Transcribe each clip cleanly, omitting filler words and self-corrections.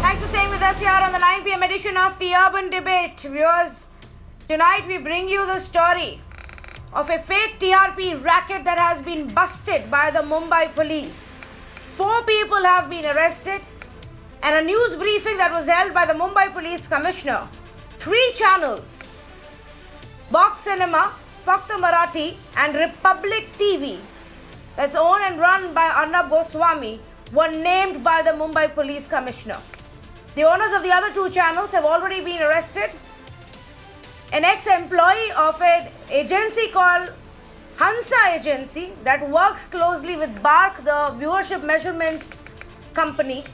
Thanks for staying with us here on the 9 p.m. edition of the Urban Debate. Viewers, tonight we bring you the story of a fake TRP racket that has been busted by the Mumbai Police. 4 people have been arrested, and a news briefing that was held by the Mumbai Police Commissioner. 3 channels, Box Cinema, Fakth Marathi and Republic TV, that's owned and run by Arnab Goswami, were named by the Mumbai Police Commissioner. The owners of the other 2 channels have already been arrested. An ex-employee of an agency called Hansa Agency that works closely with BARC, the viewership measurement company,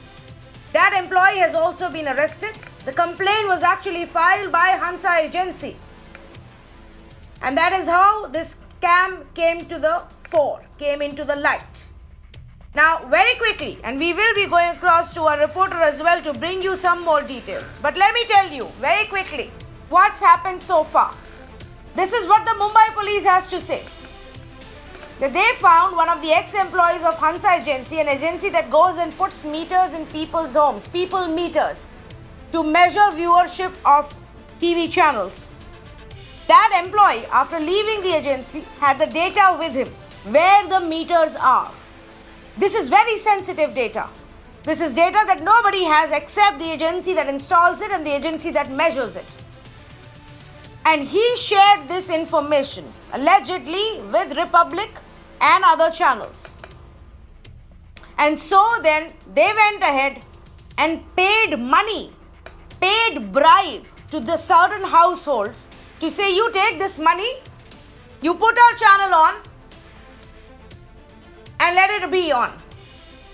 that employee has also been arrested. The complaint was actually filed by Hansa Agency. And that is how this scam came to the fore, came into the light. Now, very quickly, and we will be going across to our reporter as well to bring you some more details. But let me tell you very quickly what's happened so far. This is what the Mumbai Police has to say. That they found one of the ex-employees of Hansa Agency, an agency that goes and puts meters in people's homes, people meters, to measure viewership of TV channels. That employee, after leaving the agency, had the data with him, where the meters are. This is very sensitive data. This is data that nobody has except the agency that installs it and the agency that measures it. And he shared this information, allegedly, with Republic and other channels. And so then they went ahead and paid money, paid bribe to the certain households to say, you take this money, you put our channel on, and let it be on.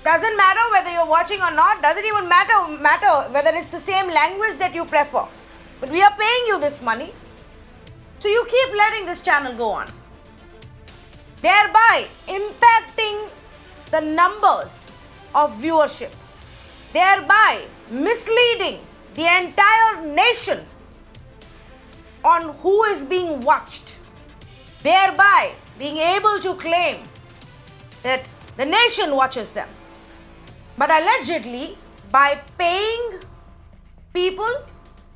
Doesn't matter whether you're watching or not, doesn't even matter whether it's the same language that you prefer. But we are paying you this money, so you keep letting this channel go on, thereby impacting the numbers of viewership, thereby misleading the entire nation on who is being watched, thereby being able to claim that the nation watches them. But allegedly, by paying people,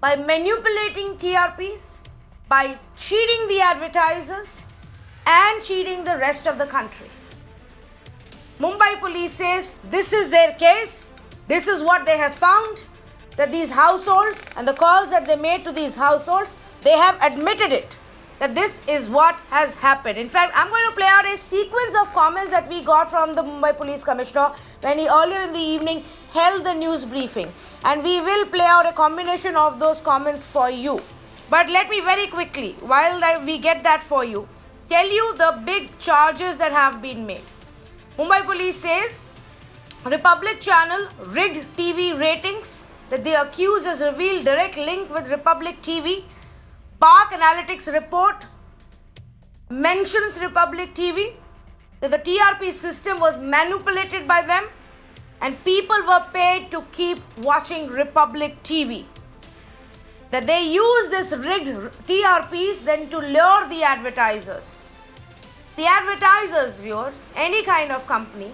by manipulating TRPs, by cheating the advertisers and cheating the rest of the country. Mumbai Police says this is their case, this is what they have found, that these households and the calls that they made to these households, they have admitted it, that this is what has happened. In fact, I'm going to play out a sequence of comments that we got from the Mumbai Police Commissioner when he earlier in the evening held the news briefing. And we will play out a combination of those comments for you. But let me very quickly, while we get that for you, tell you the big charges that have been made. Mumbai Police says, Republic channel rid TV ratings, that the accused has revealed direct link with Republic TV. BARC Analytics report mentions Republic TV, that the TRP system was manipulated by them and people were paid to keep watching Republic TV. That they use this rigged TRPs then to lure the advertisers. The advertisers, viewers, any kind of company,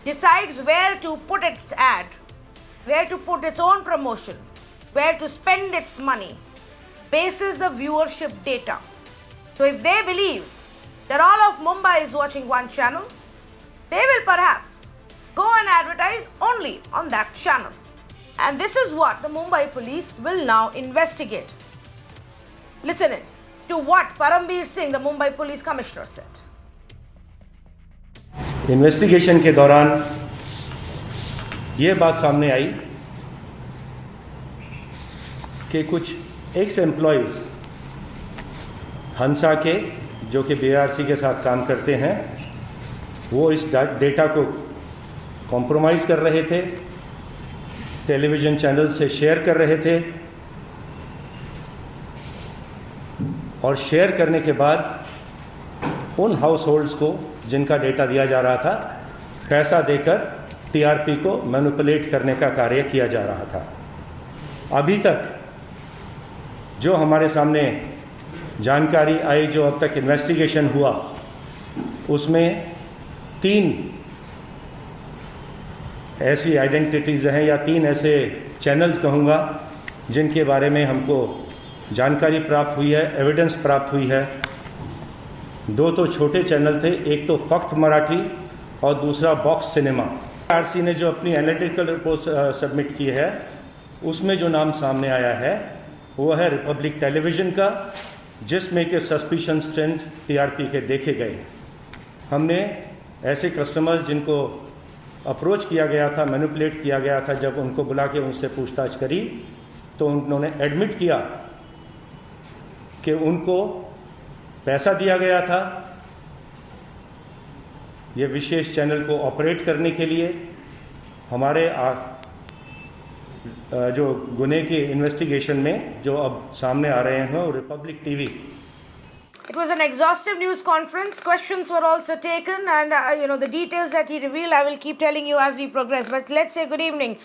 decides where to put its ad, where to put its own promotion, where to spend its money, bases the viewership data. So if they believe that all of Mumbai is watching one channel, they will perhaps go and advertise only on that channel. And this is what the Mumbai Police will now investigate. Listen in to what Parambir Singh, the Mumbai Police Commissioner, said. Investigation के दौरान ये बात सामने आई कि कुछ x employees हंसा के, जो कि बीआरसी के साथ काम करते हैं, वो इस डेटा को कॉम्प्रोमाइज़ कर रहे थे, टेलीविज़न चैनल से शेयर कर रहे थे और शेयर करने के बाद उन हाउस होल्ड्स को जिनका डेटा दिया जा रहा था, पैसा देकर टीआरपी को मैनिपुलेट करने का कार्य किया जा रहा था। अभी तक जो हमारे सामने जानकारी आई, जो अब तक इन्वेस्टिगेशन हुआ, उसमें 3 ऐसी आइडेंटिटीज़ हैं या 3 ऐसे चैनल्स कहूँगा जिनके बारे में हमको जानकारी प्राप्त हुई है, एविडेंस प्राप्त हुई है। 2 तो छोटे चैनल थे, एक तो फख्त मराठी और दूसरा बॉक्स सिनेमा। आरसी ने जो अपनी एनालिटिकल रिपोर्ट सबमिट की है उसमें जो नाम सामने आया है वो है रिपब्लिक टेलीविज़न का, जिसमें के सस्पिशन ट्रेंड्स टीआरपी के देखे गए। हमने ऐसे कस्टमर्स जिनको अप्रोच किया गया था, मैनिपुलेट किया गया था, जब उनको बुला के उनसे पूछताछ करी तो उन्होंने एडमिट किया कि उनको पैसा दिया गया था ये विशेष चैनल को ऑपरेट करने के लिए। हमारे जो गुने की इन्वेस्टिगेशन में जो अब सामने आ रहे हैं, Republic TV. It was an exhaustive news conference. Questions were also taken, and the details that he revealed, I will keep telling you as we progress. But let's say good evening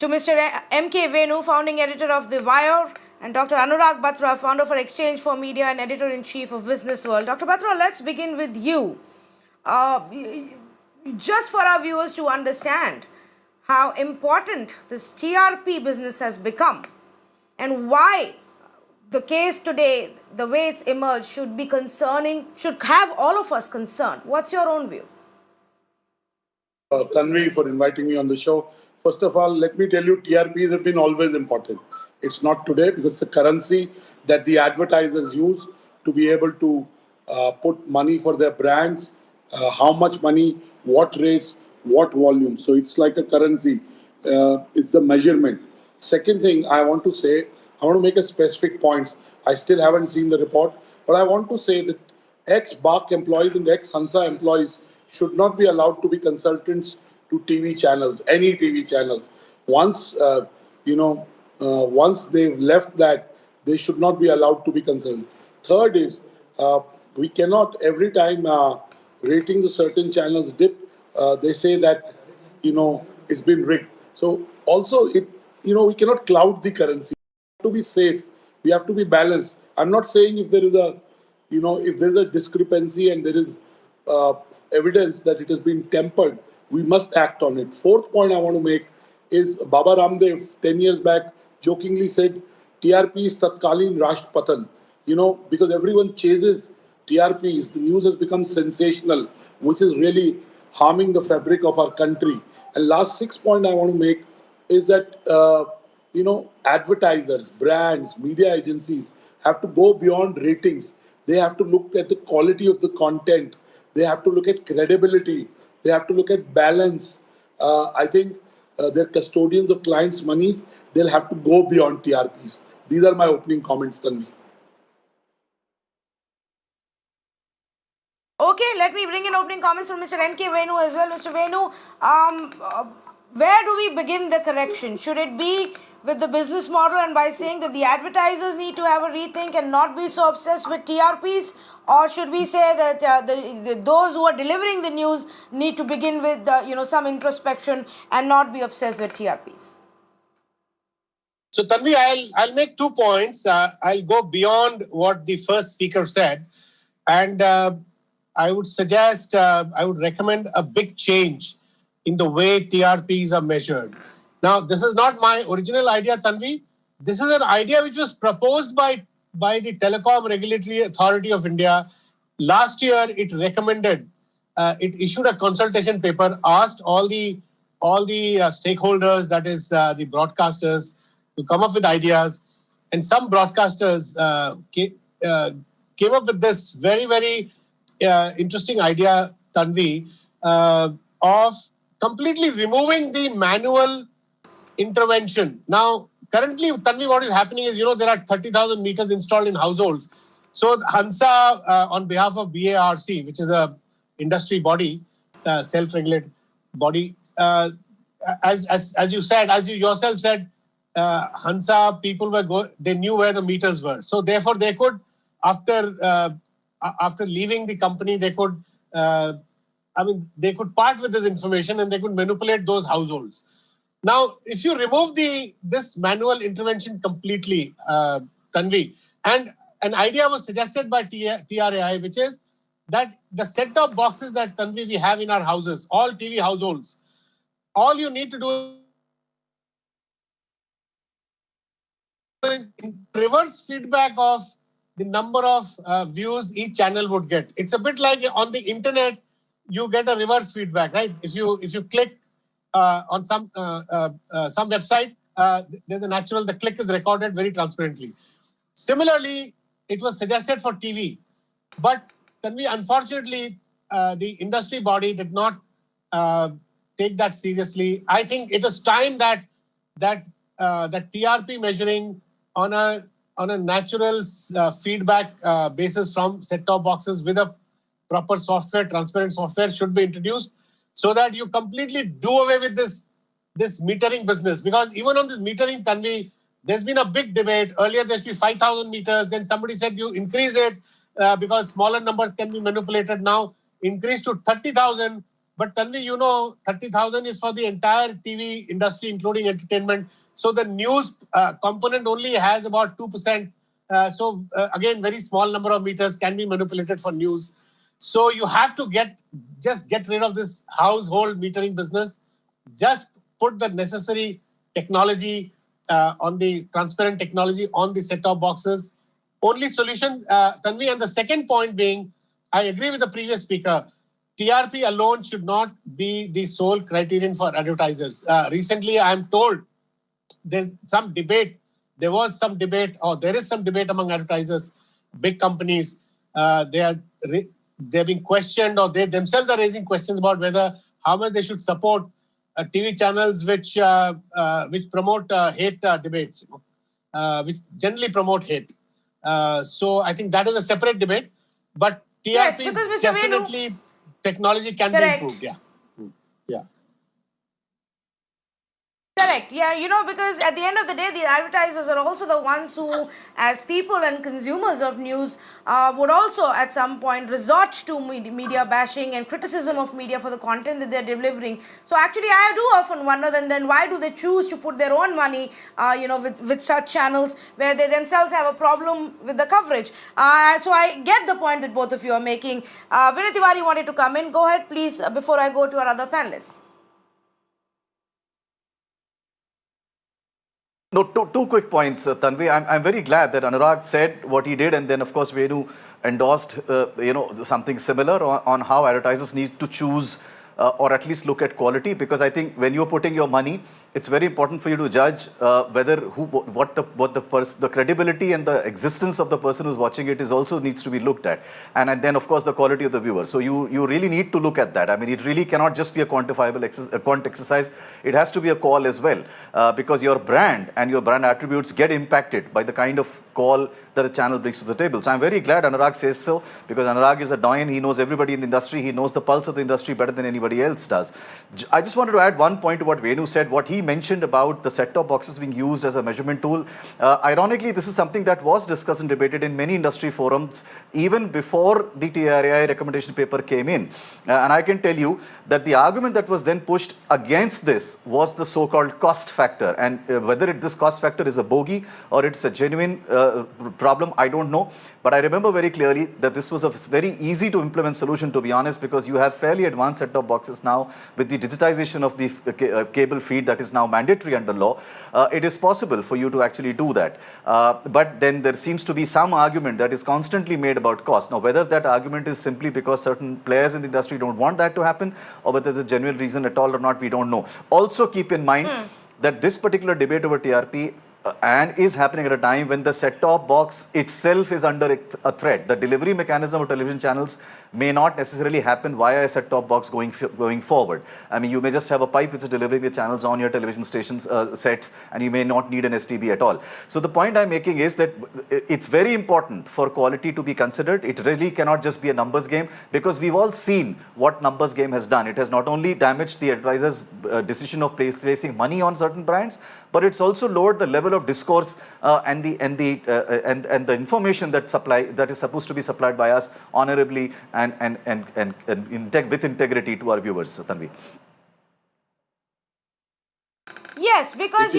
to Mr. M.K. VENU, founding editor of The Wire, and Dr. Anurag Batra, founder for Exchange for Media and editor-in-chief of Business World. Dr. Batra, let's begin with you. Just for our viewers to understand how important this TRP business has become and why the case today, the way it's emerged, should be concerning, should have all of us concerned. What's your own view? Tanvi, for inviting me on the show. First of all, let me tell you, TRPs have been always important. It's not today because the currency that the advertisers use to be able to put money for their brands, how much money, what rates, what volume. So it's like a currency. It's the measurement. Second thing I want to say, I want to make a specific points. I still haven't seen the report, but I want to say that ex-BARC employees and ex-Hansa employees should not be allowed to be consultants to TV channels, any TV channels. Once, once they've left that, they should not be allowed to be consultants. Third is, we cannot, every time ratings of certain channels dip, they say that, it's been rigged. So also, we cannot cloud the currency. To be safe, we have to be balanced. I'm not saying if there is a, if there's a discrepancy and there is evidence that it has been tempered, we must act on it. Fourth point I want to make is Baba Ramdev 10 years back jokingly said TRP is Tatkalin Rashtrapatan. Because everyone chases TRPs, the news has become sensational, which is really harming the fabric of our country. And last 6 point I want to make is that advertisers, brands, media agencies have to go beyond ratings. They have to look at the quality of the content. They have to look at credibility. They have to look at balance. I think they're custodians of clients' monies. They'll have to go beyond TRPs. These are my opening comments, Tanvi. Okay, let me bring in opening comments from Mr. M.K. VENU as well. Mr. VENU, where do we begin the correction? Should it be with the business model and by saying that the advertisers need to have a rethink and not be so obsessed with TRPs? Or should we say that those who are delivering the news need to begin with some introspection and not be obsessed with TRPs? So Tanvi, I'll make 2 points. I'll go beyond what the first speaker said, and I would suggest, I would recommend a big change in the way TRPs are measured. Now, this is not my original idea, Tanvi. This is an idea which was proposed by the Telecom Regulatory Authority of India. Last year, it recommended, it issued a consultation paper, asked all the stakeholders, that is the broadcasters, to come up with ideas. And some broadcasters came up with this very, very interesting idea, Tanvi, of completely removing the manual intervention. Now, currently, Tanvi, what is happening is, there are 30,000 meters installed in households. So Hansa, on behalf of BARC, which is a industry body, self-regulated body, as you said, as you yourself said, Hansa people they knew where the meters were. So therefore, they could, after leaving the company, they could, they could part with this information and they could manipulate those households. Now, if you remove this manual intervention completely, Tanvi, and an idea was suggested by TRAI, which is that the set-top boxes that, Tanvi, we have in our houses, all TV households, all you need to do is reverse feedback of the number of views each channel would get. It's a bit like on the internet, you get a reverse feedback, right? If you click on some website, there's a natural, the click is recorded very transparently. Similarly, it was suggested for TV, but Tanvi, unfortunately, the industry body did not take that seriously. I think it is time that TRP measuring on a natural feedback basis from set-top boxes with a proper software, transparent software should be introduced, so that you completely do away with this metering business. Because even on this metering, Tanvi, there's been a big debate. Earlier, there used to be 5,000 meters. Then somebody said you increase it because smaller numbers can be manipulated. Now, increase to 30,000. But Tanvi, 30,000 is for the entire TV industry, including entertainment. So the news component only has about 2%. Again, very small number of meters can be manipulated for news. So you have to just get rid of this household metering business. Just put the necessary technology on the transparent technology on the set-top boxes. Only solution, Tanvi. And the second point being, I agree with the previous speaker, TRP alone should not be the sole criterion for advertisers. Recently, I'm told there's some debate. There was some debate, or there is some debate among advertisers, big companies. They're being questioned, or they themselves are raising questions about how much they should support TV channels which promote hate debates, which generally promote hate. So I think that is a separate debate. But TRP is definitely technology can be improved. Yeah. Yeah. Correct. Yeah, because at the end of the day, the advertisers are also the ones who, as people and consumers of news, would also at some point resort to media bashing and criticism of media for the content that they're delivering. So actually, I do often wonder then why do they choose to put their own money, with such channels where they themselves have a problem with the coverage. So I get the point that both of you are making. Vinay Tewari wanted to come in. Go ahead, please, before I go to our other panelists. No, two quick points, Tanvi. I'm very glad that Anurag said what he did, and then of course VENU endorsed something similar on how advertisers need to choose or at least look at quality, because I think when you're putting your money, it's very important for you to judge whether the credibility and the existence of the person who's watching it is also needs to be looked at, and then of course the quality of the viewer. So you really need to look at that. I mean, it really cannot just be a quantifiable quant exercise. It has to be a call as well, because your brand and your brand attributes get impacted by the kind of call that a channel brings to the table. So I'm very glad Anurag says so, because Anurag is a doyen. He knows everybody in the industry. He knows the pulse of the industry better than anybody else does. I just wanted to add one point to what VENU said. What he mentioned about the set-top boxes being used as a measurement tool. Ironically, this is something that was discussed and debated in many industry forums even before the TRAI recommendation paper came in. And I can tell you that the argument that was then pushed against this was the so-called cost factor. And whether this cost factor is a bogey or it's a genuine problem, I don't know. But I remember very clearly that this was a very easy to implement solution, to be honest, because you have fairly advanced set-top boxes now with the digitization of the cable feed that is now mandatory under law. It is possible for you to actually do that. But then there seems to be some argument that is constantly made about cost. Now, whether that argument is simply because certain players in the industry don't want that to happen, or whether there's a genuine reason at all or not, we don't know. Also keep in mind that this particular debate over TRP and is happening at a time when the set-top box itself is under a threat. The delivery mechanism of television channels may not necessarily happen via a set-top box going forward. I mean, you may just have a pipe which is delivering the channels on your television stations sets, and you may not need an STB at all. So the point I'm making is that it's very important for quality to be considered. It really cannot just be a numbers game, because we've all seen what numbers game has done. It has not only damaged the advisor's decision of placing money on certain brands, but it's also lowered the level of discourse and the information that is supposed to be supplied by us honorably and with integrity to our viewers. Tanvi. Yes, because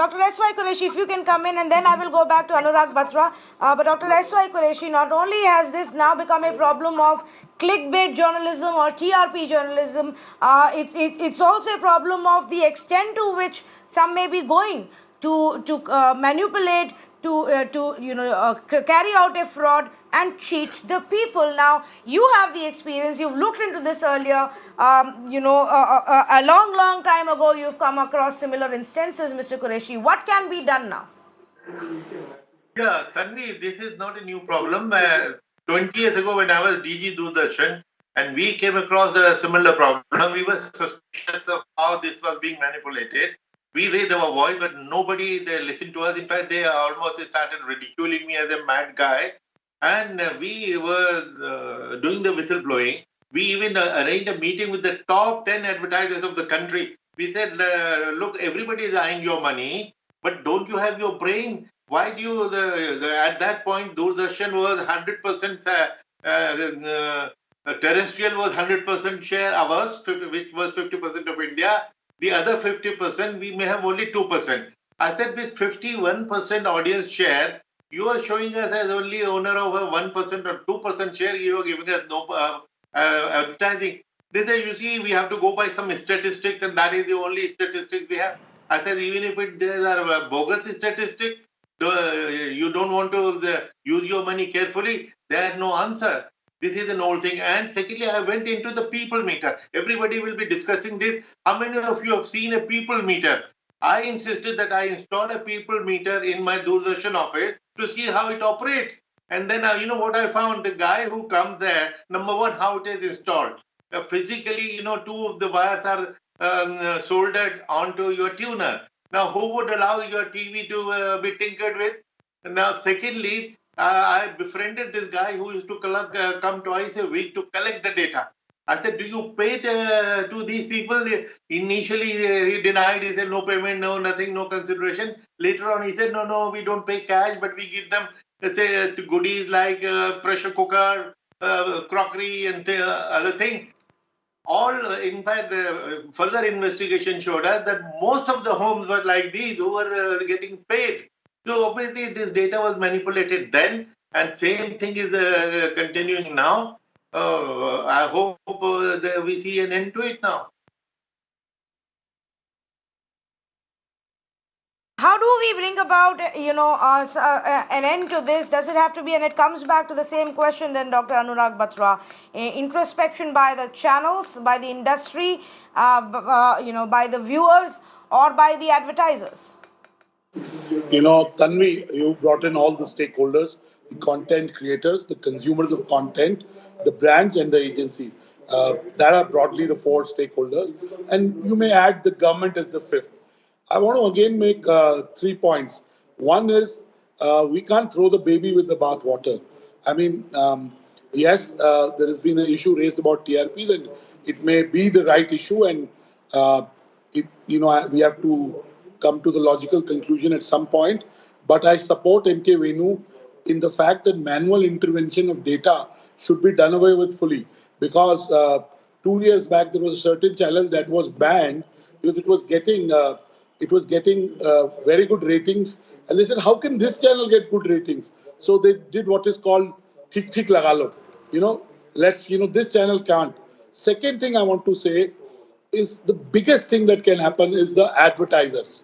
Dr. S.Y. Qureshi, if you can come in, and then I will go back to Anurag Batra. But Dr. S.Y. Qureshi, not only has this now become a problem of clickbait journalism or TRP journalism, it's also a problem of the extent to which some may be going to manipulate, to carry out a fraud and cheat the people. Now, you have the experience. You've looked into this earlier. A long time ago, you've come across similar instances, Mr. Qureshi. What can be done now? Yeah, Tanvi, this is not a new problem. 20 years ago, when I was DG Doordarshan, and we came across a similar problem, we were suspicious of how this was being manipulated. We raised our voice, but nobody they listened to us. In fact, they almost started ridiculing me as a mad guy. And we were doing the whistleblowing. We even arranged a meeting with the top 10 advertisers of the country. We said, look, everybody is eyeing your money, but don't you have your brain? Why do you, at that point, Doordarshan was 100% terrestrial was 100% share ours, which was 50% of India. The other 50%, we may have only 2%. I said with 51% audience share, you are showing us as only owner of a 1% or 2% share, you are giving us no advertising. They said, you see, we have to go by some statistics, and that is the only statistics we have. I said, even if there are bogus statistics, you don't want to use your money carefully, they had no answer. This is an old thing. And secondly, I went into the people meter. Everybody will be discussing this. How many of you have seen a people meter? I insisted that I install a people meter in my Doordarshan office to see how it operates. And then, you know what I found? The guy who comes there, number one, how it is installed. Physically, two of the wires are soldered onto your tuner. Now, who would allow your TV to be tinkered with? Now, secondly, I befriended this guy who used to come twice a week to collect the data. I said, do you pay to these people? Initially, he denied. He said, no payment, no nothing, no consideration. Later on, he said, no, we don't pay cash, but we give them, let's say, goodies like pressure cooker, crockery, and other things. In fact, further investigation showed us that most of the homes were like these, who were getting paid. So obviously this data was manipulated then, and same thing is continuing now. I hope that we see an end to it now. How do we bring about, an end to this? Does it have to be, and it comes back to the same question then, Dr. Anurag Batra, introspection by the channels, by the industry, by the viewers, or by the advertisers? Tanvi, you brought in all the stakeholders, the content creators, the consumers of content, the brands and the agencies. That are broadly the four stakeholders. And you may add the government as the fifth. I want to again make 3 points. One is we can't throw the baby with the bathwater. I mean, yes, there has been an issue raised about TRPs, and it may be the right issue, and we have to come to the logical conclusion at some point. But I support MK VENU in the fact that manual intervention of data should be done away with fully. Because 2 years back, there was a certain channel that was banned because it was getting very good ratings. And they said, how can this channel get good ratings? So they did what is called thik laga lo. This channel can't. Second thing I want to say is the biggest thing that can happen is the advertisers.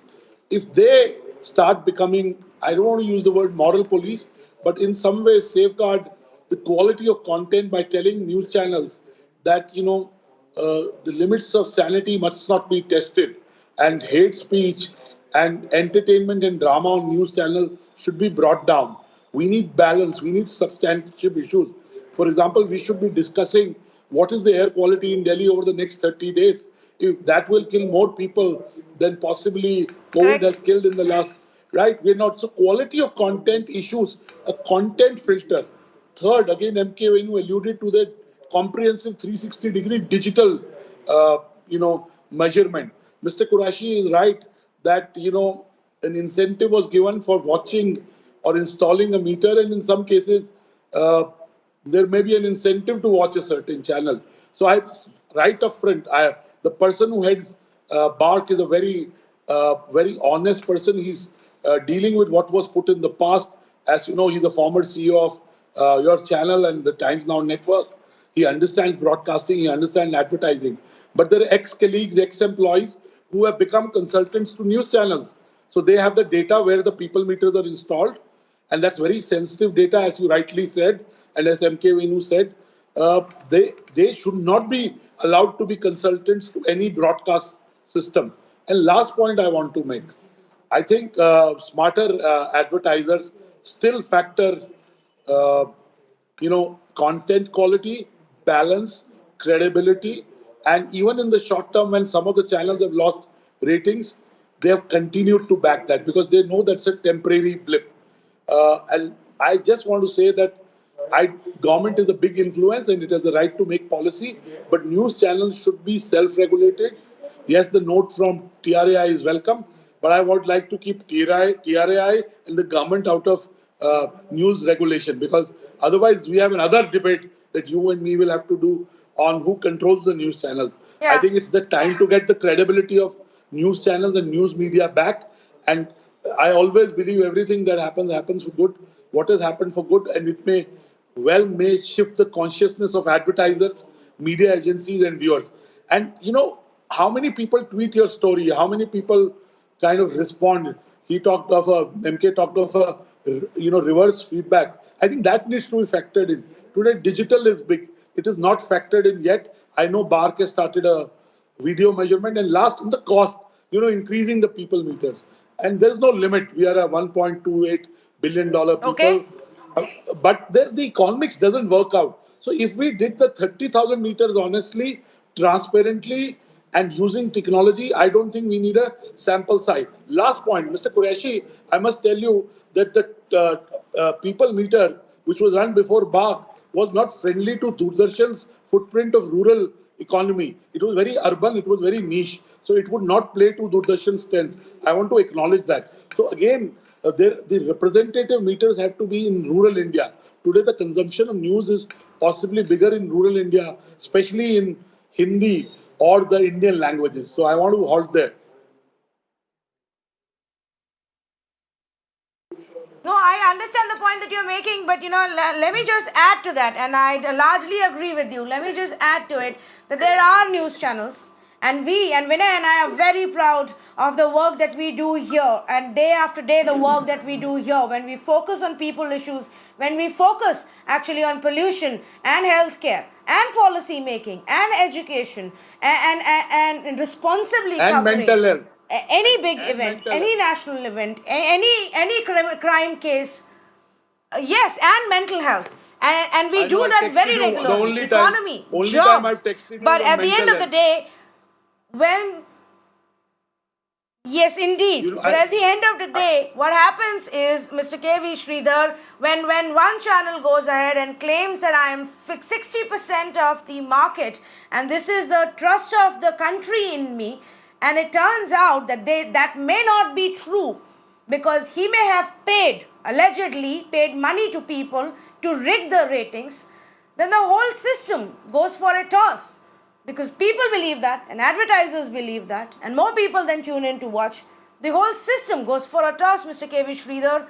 If they start becoming, I don't want to use the word moral police, but in some way safeguard the quality of content by telling news channels that, the limits of sanity must not be tested, and hate speech and entertainment and drama on news channel should be brought down. We need balance. We need substantive issues. For example, we should be discussing what is the air quality in Delhi over the next 30 days. If that will kill more people than possibly COVID has killed in the last, right? We're not. So quality of content issues, a content filter. Third, again, MK VENU alluded to the comprehensive 360-degree digital, measurement. Mr. Qureshi is right that, an incentive was given for watching or installing a meter, and in some cases, there may be an incentive to watch a certain channel. So right up front, the person who heads Bark is a very honest person. He's dealing with what was put in the past. As you know, he's a former CEO of your channel and the Times Now network. He understands broadcasting, he understands advertising. But there are ex-colleagues, ex-employees who have become consultants to news channels. So they have the data where the people meters are installed, and that's very sensitive data, as you rightly said, and as MK Venu said. They should not be allowed to be consultants to any broadcast system. And last point I want to make, I think smarter advertisers still factor, uh, content quality, balance, credibility, and even in the short term when some of the channels have lost ratings, they have continued to back that because they know that's a temporary blip. And I just want to say that government is a big influence and it has the right to make policy, but news channels should be self-regulated. Yes, the note from TRAI is welcome, but I would like to keep TRAI and the government out of news regulation, because otherwise we have another debate that you and me will have to do on who controls the news channels. I Yeah. think it's the time to get the credibility of news channels and news media back. And I always believe everything that happens for good. What has happened for good, and it may shift the consciousness of advertisers, media agencies, and viewers. And how many people tweet your story? How many people kind of respond? MK talked of a reverse feedback. I think that needs to be factored in. Today, digital is big. It is not factored in yet. I know Bark has started a video measurement, and last on the cost, increasing the people meters. And there's no limit. We are a $1.28 billion Okay. people. But the economics doesn't work out. So if we did the 30,000 meters honestly, transparently, and using technology, I don't think we need a sample size. Last point, Mr. Qureshi, I must tell you that the people meter, which was run before BAG, was not friendly to Doordarshan's footprint of rural economy. It was very urban, it was very niche. So it would not play to Doordarshan's strengths. I want to acknowledge that. So again, the representative meters have to be in rural India. Today, the consumption of news is possibly bigger in rural India, especially in Hindi or the Indian languages. So I want to halt there. No, I understand the point that you're making, but let me just add to that, and I largely agree with you. Let me just add to it that there are news channels, and we and Vinay and I are very proud of the work that we do here, and day after day the work that we do here. When we focus on people issues, when we focus actually on pollution and healthcare and policy making and education and responsibly And covering mental health. Any big And event, mental any health. national event, any crime case, yes, and mental health. And we I do know I that texted very you the regularly. only time- Economy, only jobs. time I've texted you But on at the end mental of the health. day, when yes, indeed. But at the end of the day, what happens is, Mr. KV Sridhar, when one channel goes ahead and claims that I am 60% of the market and this is the trust of the country in me, and it turns out that that may not be true because he may have allegedly paid money to people to rig the ratings, then the whole system goes for a toss. Because people believe that, and advertisers believe that, and more people then tune in to watch. The whole system goes for a toss, Mr. KV Sridhar.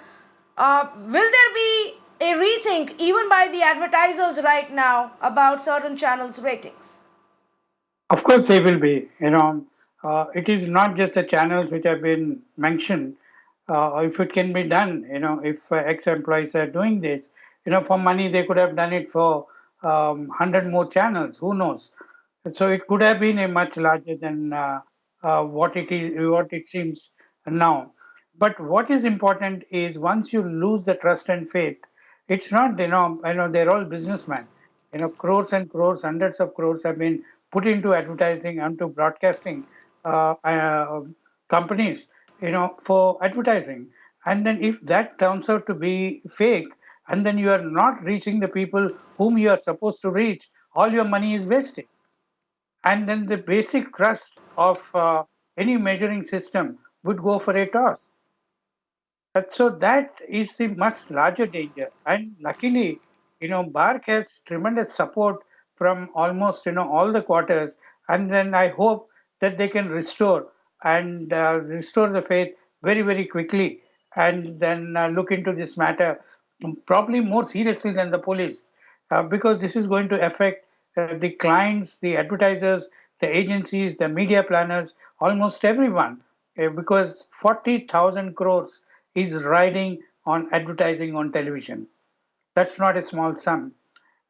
Will there be a rethink, even by the advertisers right now, about certain channels' ratings? Of course, they will be. It is not just the channels which have been mentioned. If it can be done, if ex-employees are doing this, for money they could have done it for 100 more channels. Who knows? So it could have been a much larger than what it seems now. But what is important is once you lose the trust and faith, it's not they're all businessmen. Crores and crores, hundreds of crores have been put into advertising and to broadcasting companies, for advertising. And then if that turns out to be fake, and then you are not reaching the people whom you are supposed to reach, all your money is wasted. And then the basic trust of any measuring system would go for a toss. So that is the much larger danger. And luckily, BARC has tremendous support from almost, all the quarters. And then I hope that they can restore and restore the faith very, very quickly, and then look into this matter probably more seriously than the police, because this is going to affect the clients, the advertisers, the agencies, the media planners, almost everyone, because 40,000 crores is riding on advertising on television. That's not a small sum.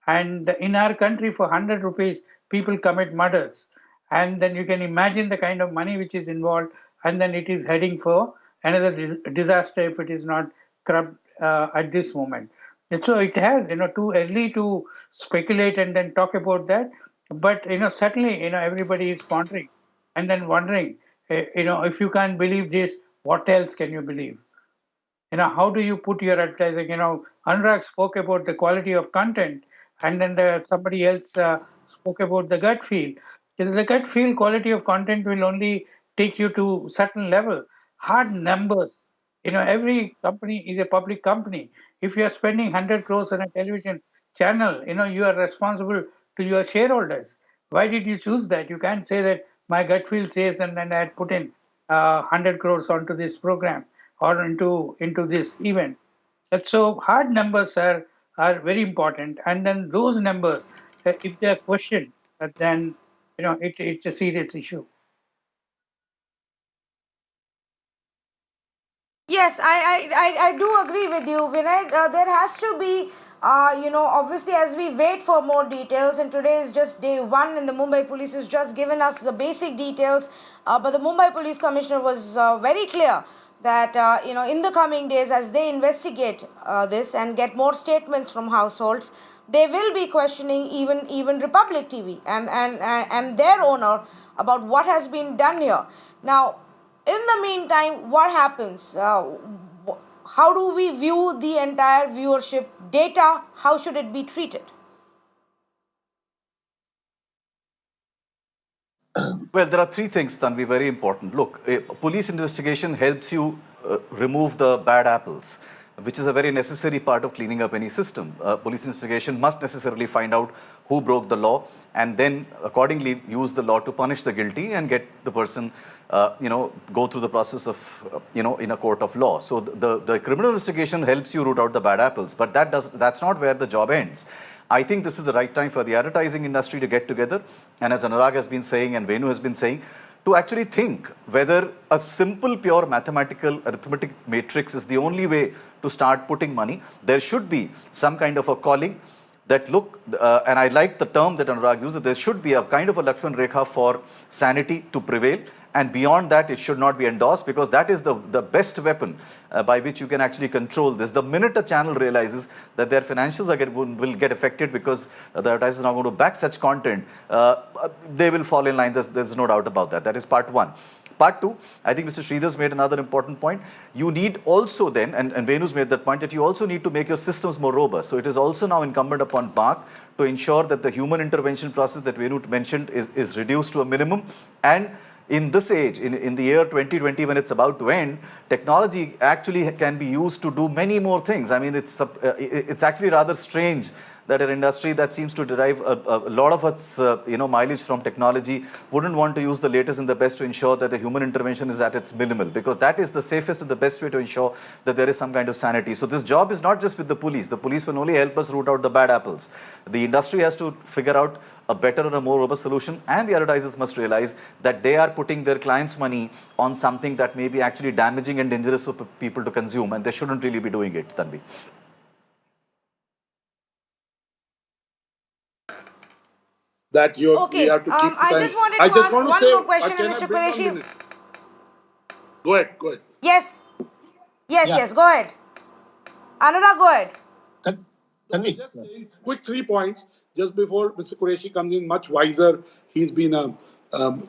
And in our country, for 100 rupees, people commit murders. And then you can imagine the kind of money which is involved, and then it is heading for another disaster if it is not curbed at this moment. And so it has, too early to speculate and then talk about that. But, certainly, everybody is pondering and then wondering, if you can't believe this, what else can you believe? How do you put your advertising? Anurag spoke about the quality of content, and then somebody else spoke about the gut feel. The gut feel quality of content will only take you to certain level. Hard numbers. Every company is a public company. If you are spending 100 crores on a television channel, you are responsible to your shareholders. Why did you choose that? You can't say that my gut feel says, and then I had put in 100 crores onto this program or into this event. So hard numbers are very important, and then those numbers, if they are questioned, then it's a serious issue. Yes, I do agree with you, Vinay. There has to be, obviously, as we wait for more details, and today is just day one, and the Mumbai Police has just given us the basic details. But the Mumbai Police Commissioner was very clear that, in the coming days, as they investigate this and get more statements from households, they will be questioning even Republic TV and their owner about what has been done here. Now, in the meantime, what happens? How do we view the entire viewership data? How should it be treated? Well, there are three things, Tanvi, very important. Look, a police investigation helps you remove the bad apples, which is a very necessary part of cleaning up any system. Police investigation must necessarily find out who broke the law and then accordingly use the law to punish the guilty and get the person, go through the process of, in a court of law. So the criminal investigation helps you root out the bad apples, but that's not where the job ends. I think this is the right time for the advertising industry to get together, and as Anurag has been saying and Venu has been saying, to actually think whether a simple, pure mathematical arithmetic matrix is the only way to start putting money. There should be some kind of a calling that look, and I like the term that Anurag used, that there should be a kind of a Lakshman Rekha for sanity to prevail. And beyond that, it should not be endorsed, because that is the best weapon by which you can actually control this. The minute a channel realizes that their financials will get affected because the advertisers are not going to back such content, they will fall in line. There's no doubt about that. That is part one. Part two, I think Mr. Sridhar's made another important point. You need also then, and Venu's made that point, that you also need to make your systems more robust. So it is also now incumbent upon BARC to ensure that the human intervention process that Venu mentioned is reduced to a minimum. And in this age, in the year 2020, when it's about to end, technology actually can be used to do many more things. I mean, it's actually rather strange that an industry that seems to derive a lot of its mileage from technology wouldn't want to use the latest and the best to ensure that the human intervention is at its minimal, because that is the safest and the best way to ensure that there is some kind of sanity. So this job is not just with the police. The police will only help us root out the bad apples. The industry has to figure out a better and a more robust solution, and the advertisers must realize that they are putting their clients' money on something that may be actually damaging and dangerous for people to consume, and they shouldn't really be doing it, Tanvi. That we have to keep. I just wanted to ask one more question, Mr. Qureshi. Go ahead. Yes, go ahead. Anurag, go ahead. Just saying, quick 3 points just before Mr. Qureshi comes in, much wiser. He's been a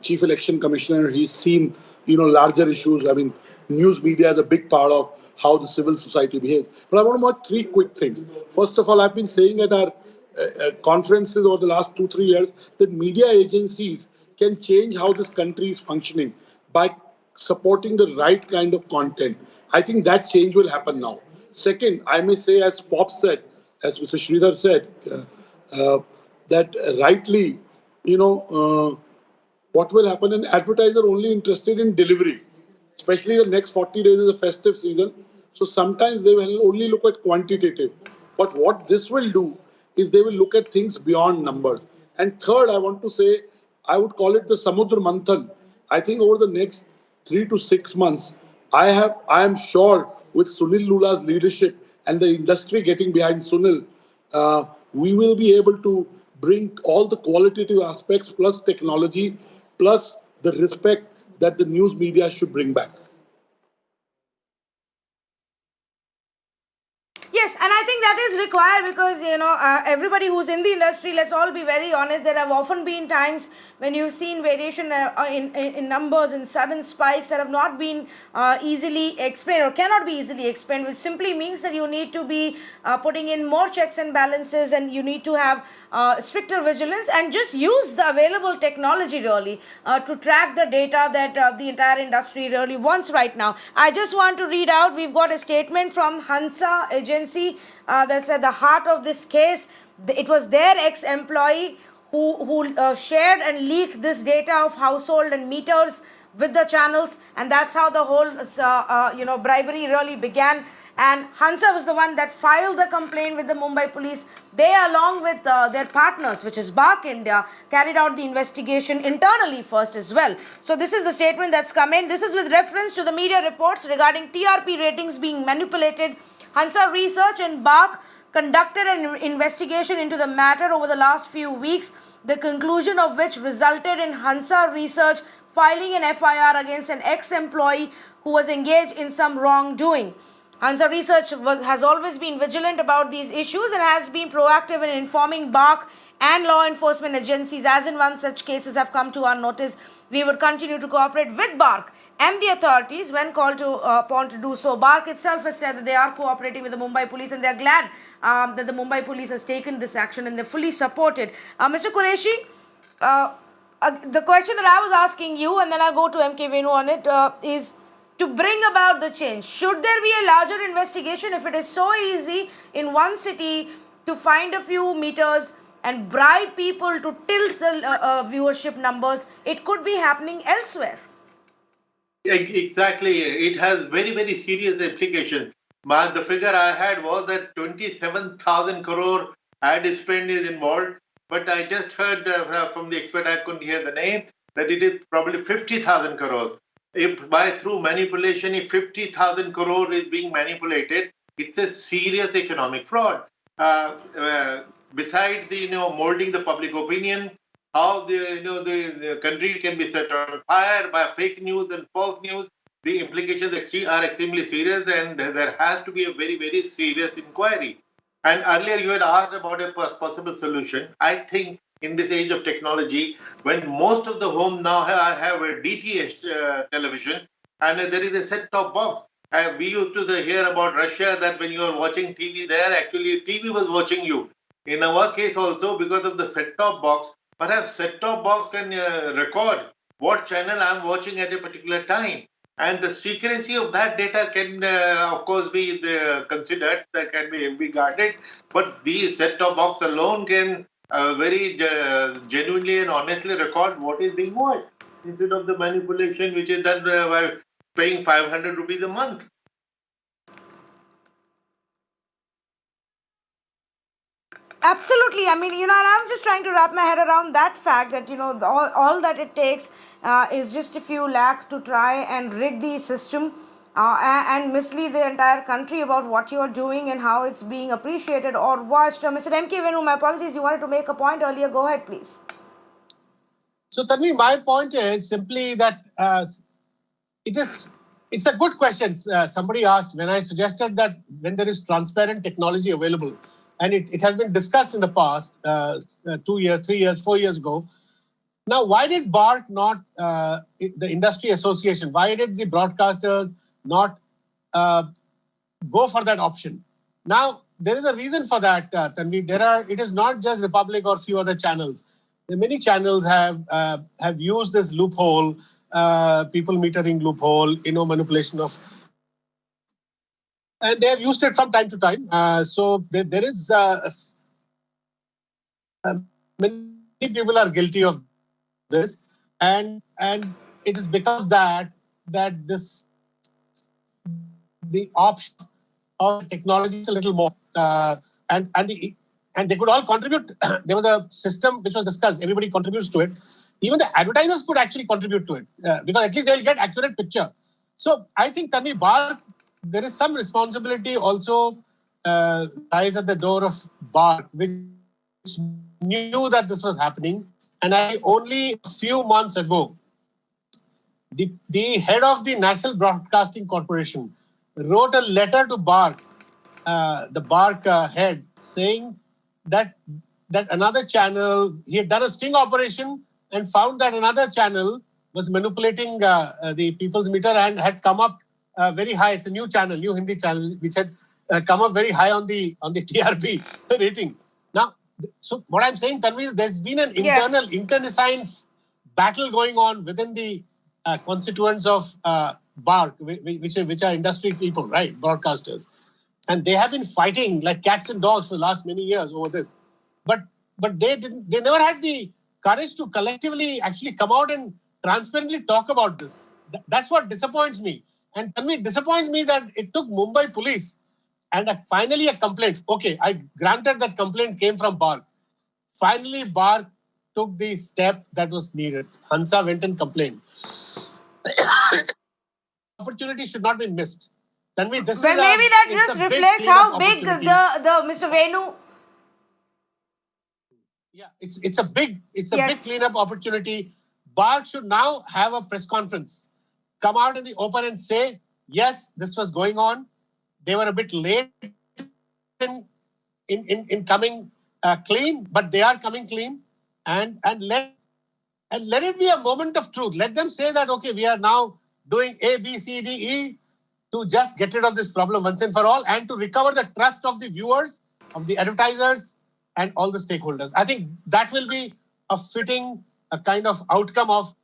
chief election commissioner. He's seen, larger issues. I mean, news media is a big part of how the civil society behaves. But I want to make 3 quick things. First of all, I've been saying at our conferences over the last 2-3 years that media agencies can change how this country is functioning by supporting the right kind of content. I think that change will happen now. Second, I may say, as Pop said, as Mr. Sridhar said, that rightly, what will happen? An advertiser only interested in delivery, especially the next 40 days is a festive season. So sometimes they will only look at quantitative. But what this will do is they will look at things beyond numbers. And third, I want to say, I would call it the Samudra Manthan. I think over the next 3 to 6 months, I am sure with Sunil Lula's leadership and the industry getting behind Sunil, we will be able to bring all the qualitative aspects plus technology plus the respect that the news media should bring back. Yes, and I think that is required because, everybody who's in the industry, let's all be very honest, there have often been times when you've seen variation in numbers and sudden spikes that have not been easily explained or cannot be easily explained, which simply means that you need to be putting in more checks and balances, and you need to have stricter vigilance and just use the available technology really to track the data that the entire industry really wants right now. I just want to read out, we've got a statement from Hansa Agency that's at the heart of this case. It was their ex-employee who shared and leaked this data of household and meters with the channels, and that's how the whole bribery really began. And Hansa was the one that filed the complaint with the Mumbai Police. They, along with their partners, which is BARC India, carried out the investigation internally first as well. So this is the statement that's come in. This is with reference to the media reports regarding TRP ratings being manipulated. Hansa Research and BARC conducted an investigation into the matter over the last few weeks, the conclusion of which resulted in Hansa Research filing an FIR against an ex-employee who was engaged in some wrongdoing. Hansa Research has always been vigilant about these issues and has been proactive in informing BARC and law enforcement agencies as and when such cases have come to our notice. We would continue to cooperate with BARC and the authorities when called upon to do so. BARC itself has said that they are cooperating with the Mumbai Police and they are glad that the Mumbai Police has taken this action and they fully support it. Mr. Qureshi, the question that I was asking you, and then I'll go to MK Venu on it, is to bring about the change. Should there be a larger investigation if it is so easy in one city to find a few meters and bribe people to tilt the viewership numbers? It could be happening elsewhere. Exactly. It has very, very serious implications. The figure I had was that 27,000 crore ad spend is involved. But I just heard from the expert, I couldn't hear the name, that it is probably 50,000 crores. If through manipulation, if 50,000 crore is being manipulated, it's a serious economic fraud. Besides the molding the public opinion, how the country can be set on fire by fake news and false news, the implications are extremely serious, and there has to be a very, very serious inquiry. And earlier you had asked about a possible solution. I think in this age of technology, when most of the homes now have a DTH television and there is a set-top box. We used to hear about Russia that when you are watching TV there, actually TV was watching you. In our case also, because of the set-top box, perhaps set-top box can record what channel I am watching at a particular time. And the secrecy of that data can, of course, be considered, that can be guarded. But the set-top box alone can very genuinely and honestly record what is being watched, instead of the manipulation which is done by paying 500 rupees a month. Absolutely. I mean, and I'm just trying to wrap my head around that fact that, all that it takes is just a few lakhs to try and rig the system and mislead the entire country about what you're doing and how it's being appreciated or watched. Mr. MK Venu, my apologies, you wanted to make a point earlier. Go ahead, please. So, Tanvi, my point is simply that it's a good question. Somebody asked when I suggested that when there is transparent technology available, and it has been discussed in the past, 2 years, 3 years, 4 years ago. Now, why did BARC not, the industry association, why did the broadcasters not go for that option? Now, there is a reason for that, Tanvi. It is not just Republic or few other channels. Many channels have used this loophole, people metering loophole, manipulation of, and they have used it from time to time. So there is many people are guilty of this. and it is because of that the option of technology is a little more, and they could all contribute. There was a system which was discussed. Everybody contributes to it. Even the advertisers could actually contribute to it because at least they will get accurate picture. So I think, Tanvi, there is some responsibility also lies at the door of BARC, which knew that this was happening. And only a few months ago, the head of the National Broadcasting Corporation wrote a letter to BARC, the BARC head, saying that another channel, he had done a sting operation and found that another channel was manipulating the people's meter and had come up very high. It's a new channel, new Hindi channel, which had come up very high on the TRP rating. Now, so what I'm saying, Tanvi, there's been an internal internecine battle going on within the constituents of BARC, which are industry people, right, broadcasters, and they have been fighting like cats and dogs for the last many years over this. But they never had the courage to collectively actually come out and transparently talk about this. That's what disappoints me. And Tanvi, disappoints me that it took Mumbai Police and finally a complaint. Okay, I granted that complaint came from BARC. Finally, BARC took the step that was needed. Hansa went and complained. Opportunity should not be missed. Tanvi, this well, maybe that just reflects how big the Mr. Venu. Yeah, it's a big cleanup opportunity. BARC should now have a press conference, come out in the open and say, yes, this was going on. They were a bit late in coming clean, but they are coming clean, and let it be a moment of truth. Let them say that, okay, we are now doing A, B, C, D, E to just get rid of this problem once and for all, and to recover the trust of the viewers, of the advertisers, and all the stakeholders. I think that will be a fitting kind of outcome of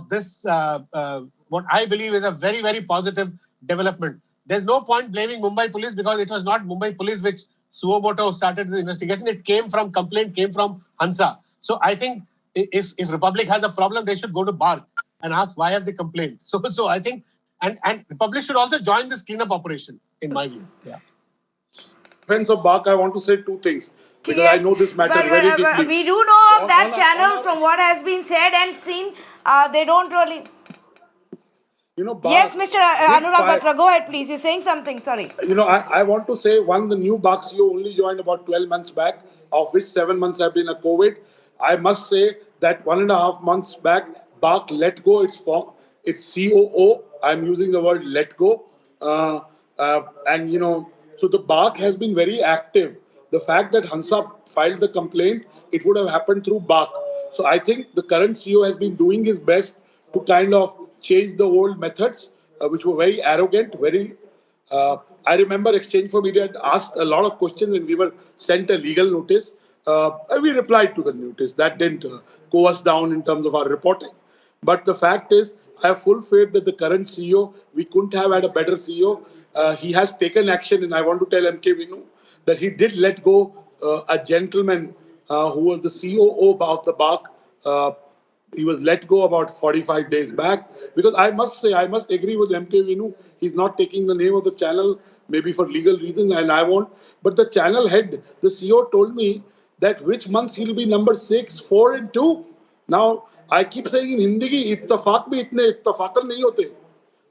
this, what I believe is a very, very positive development. There's no point blaming Mumbai Police because it was not Mumbai Police which suo moto started the investigation. It came from Hansa. So I think if Republic has a problem, they should go to BARC and ask why have they complained. So I think, and Republic should also join this cleanup operation, in my view. Yeah. Defense of BARC, I want to say two things because I know this matter very deeply. We do know of that channel from what has been said and seen. They don't really. BARC, yes, Mr. Anurag Batra, go ahead, please. You're saying something. Sorry. I want to say, one, the new BARC CEO only joined about 12 months back, of which 7 months have been a COVID. I must say that 1.5 months back, BARC let go its COO. I'm using the word let go. So the BARC has been very active. The fact that Hansa filed the complaint, it would have happened through BARC. So I think the current CEO has been doing his best to kind of change the old methods, which were very arrogant, I remember Exchange for Media had asked a lot of questions and we were sent a legal notice. And we replied to the notice. That didn't go us down in terms of our reporting. But the fact is, I have full faith that the current CEO, we couldn't have had a better CEO. He has taken action, and I want to tell MK Venu that he did let go a gentleman who was the COO of the BARC. He was let go about 45 days back, because I must agree with MK Venu. He's not taking the name of the channel, maybe for legal reasons, and I won't. But the channel head, the CEO, told me that which months he'll be number 6, 4, and 2. Now, I keep saying in Hindi ki ittafaq bhi itne ittafaqan nahi hote.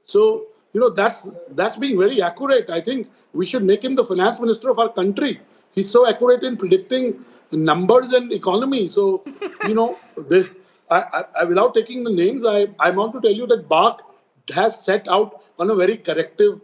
So, that's being very accurate. I think we should make him the finance minister of our country. He's so accurate in predicting numbers and economy. So, without taking the names, I want to tell you that BARC has set out on a very corrective,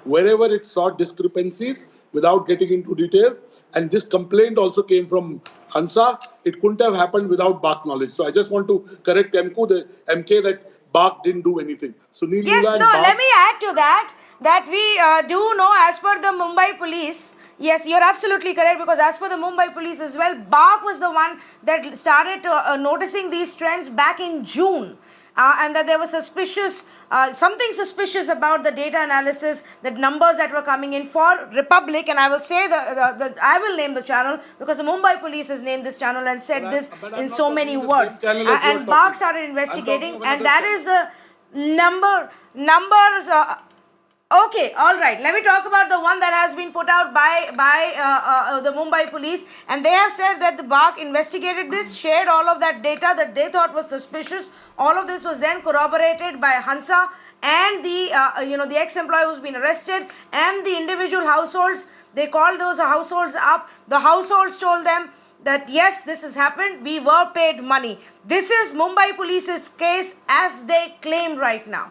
wherever it saw discrepancies, without getting into details. And this complaint also came from Hansa. It couldn't have happened without BARC knowledge. So I just want to correct MK that BARC didn't do anything. So let me add to that we do know, as per the Mumbai Police. Yes, you're absolutely correct, because as per the Mumbai Police as well, BARC was the one that started noticing these trends back in June. and that there was something suspicious about the data analysis, the numbers that were coming in for Republic, and I will say I will name the channel because the Mumbai police has named this channel and said this in so many words. And BARC started investigating, and that is the numbers. Okay, all right. Let me talk about the one that has been put out by the Mumbai police, and they have said that the BARC investigated this, shared all of that data that they thought was suspicious. All of this was then corroborated by Hansa and the ex-employee who's been arrested and the individual households. They called those households up. The households told them that yes, this has happened. We were paid money. This is Mumbai police's case as they claim right now.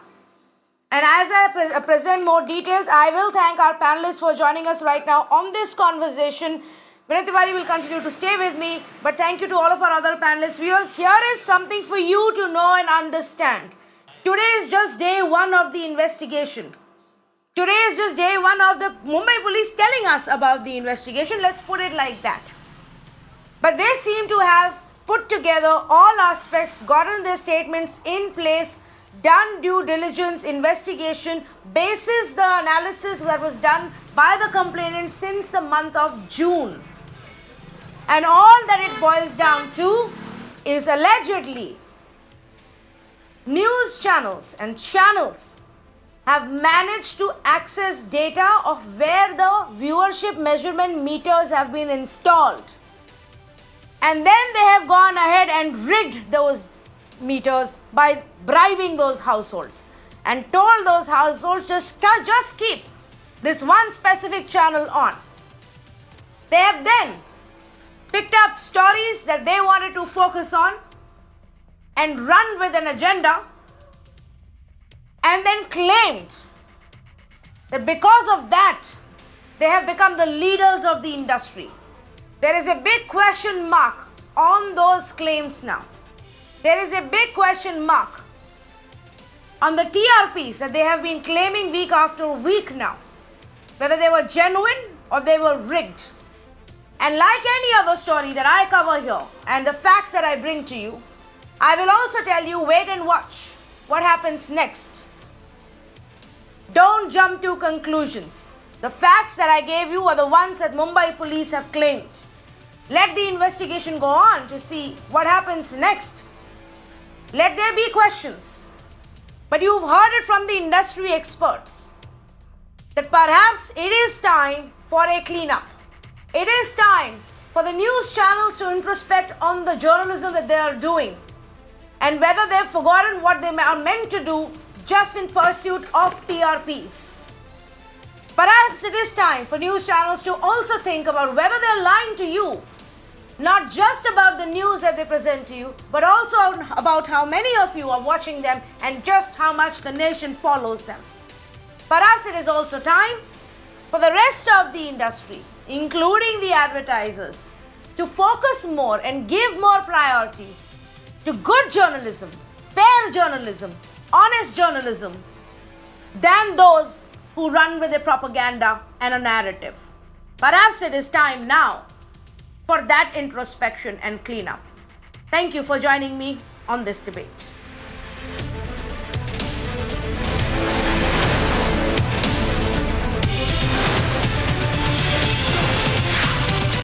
And as I present more details, I will thank our panelists for joining us right now on this conversation. Vinay Tewari will continue to stay with me, but thank you to all of our other panelists. Viewers, here is something for you to know and understand. Today is just day one of the investigation. Today is just day one of the Mumbai police telling us about the investigation. Let's put it like that. But they seem to have put together all aspects, gotten their statements in place, done due diligence investigation, basis the analysis that was done by the complainant since the month of June. And all that it boils down to is allegedly news channels and channels have managed to access data of where the viewership measurement meters have been installed. And then they have gone ahead and rigged those meters by bribing those households and told those households just keep this one specific channel on. They have then picked up stories that they wanted to focus on and run with an agenda, and then claimed that because of that they have become the leaders of the industry. There is a big question mark on those claims now. There is a big question mark on the TRPs that they have been claiming week after week now, whether they were genuine or they were rigged. And like any other story that I cover here and the facts that I bring to you, I will also tell you, wait and watch what happens next. Don't jump to conclusions. The facts that I gave you are the ones that Mumbai police have claimed. Let the investigation go on to see what happens next. Let there be questions. But you've heard it from the industry experts that perhaps it is time for a cleanup. It is time for the news channels to introspect on the journalism that they are doing and whether they've forgotten what they are meant to do just in pursuit of TRPs. Perhaps it is time for news channels to also think about whether they're lying to you, not just about the news that they present to you, but also about how many of you are watching them and just how much the nation follows them. Perhaps it is also time for the rest of the industry, including the advertisers, to focus more and give more priority to good journalism, fair journalism, honest journalism, than those who run with a propaganda and a narrative. Perhaps it is time now for that introspection and cleanup. Thank you for joining me on this debate.